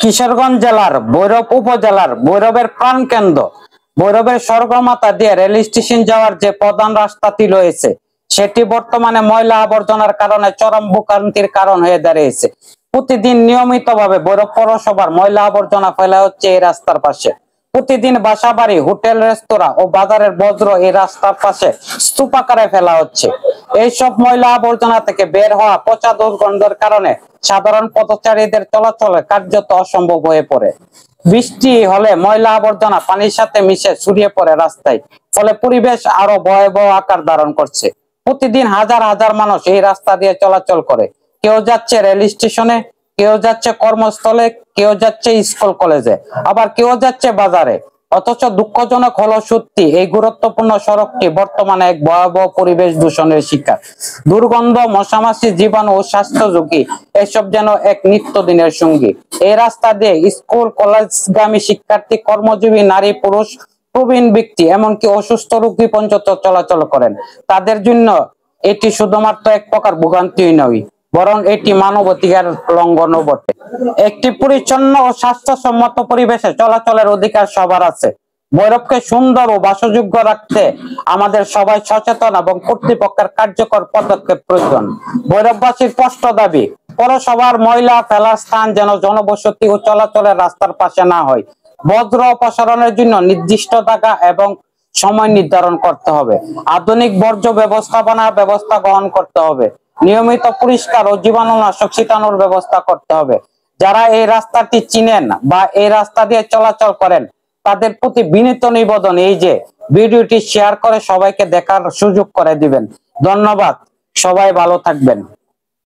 কিশোরগঞ্জ জেলার ভৈরব উপজেলার ভৈরবের প্রাণকেন্দ্র ভৈরবের স্বর্গমাতা দিয়ে রেল স্টেশন যাওয়ার যে প্রধান রাস্তাটি রয়েছে সেটি বর্তমানে ময়লা আবর্জনার কারণে চরম ভোগান্তির কারণ হয়ে দাঁড়িয়েছে। প্রতিদিন নিয়মিতভাবে ভৈরব পৌরসভার ময়লা আবর্জনা ফেলা হচ্ছে এই রাস্তার পাশে। প্রতিদিন বাসাবাড়ি, হোটেল, রেস্তোরাঁ ও বাজারের বজ্র এই রাস্তার পাশে স্তূপাকারে ফেলা হচ্ছে। এইসব ময়লা আবর্জনা থেকে বের হওয়া পচা দুর্গন্ধের কারণে সাধারণ পথচারীদের চলাচলে কার্যত অসম্ভব হয়ে পড়ে। বৃষ্টি হলে ময়লা আবর্জনা পানির সাথে মিশে ছড়িয়ে পড়ে রাস্তায়, ফলে পরিবেশ আরো ভয়াবহ আকার ধারণ করছে। প্রতিদিন হাজার হাজার মানুষ এই রাস্তা দিয়ে চলাচল করে। কেউ যাচ্ছে রেল স্টেশনে, কেউ যাচ্ছে কর্মস্থলে, কেউ যাচ্ছে স্কুল কলেজে, আবার কেউ যাচ্ছে বাজারে। অথচ দুঃখজনক হলো সত্যি এই গুরুত্বপূর্ণ সড়কটি বর্তমানে এক ভয়াবহ পরিবেশ দূষণের শিকার। দুর্গন্ধ, মশামাছি, জীবাণু ও স্বাস্থ্য ঝুঁকি এসব যেন এক নিত্যদিনের সঙ্গী। এই রাস্তা দিয়ে স্কুল কলেজগামী শিক্ষার্থী, কর্মজীবী নারী পুরুষ, প্রবীণ ব্যক্তি এমনকি অসুস্থ রোগী পর্যন্ত চলাচল করেন। তাদের জন্য এটি শুধুমাত্র এক প্রকার ভোগান্তি নয়, বরং এটি মানবাধিকার লঙ্ঘনও বটে। একটি পরিচ্ছন্ন ও স্বাস্থ্যসম্মত পরিবেশে চলাচলের অধিকার সবার আছে। ভৈরবকে সুন্দর ও বাসযোগ্য রাখতে আমাদের সবাই সচেতন এবং কর্তৃপক্ষের কার্যকর পদক্ষেপ প্রয়োজন। ভৈরববাসীর স্পষ্ট দাবি, পৌরসভার ময়লা ফেলার স্থান যেন জনবসতি ও চলাচলের রাস্তার পাশে না হয়। বজ্র অপসারণের জন্য নির্দিষ্ট জায়গা এবং সময় নির্ধারণ করতে হবে। আধুনিক বর্জ্য ব্যবস্থাপনার ব্যবস্থা গ্রহণ করতে হবে। নিয়মিত পরিষ্কার ও জীবাণুনাশক ছিটানোর ব্যবস্থা করতে হবে। যারা এই রাস্তাটি চিনেন বা এই রাস্তা দিয়ে চলাচল করেন তাদের প্রতি বিনীত নিবেদন এই যে ভিডিওটি শেয়ার করে সবাইকে দেখার সুযোগ করে দিবেন। ধন্যবাদ, সবাই ভালো থাকবেন।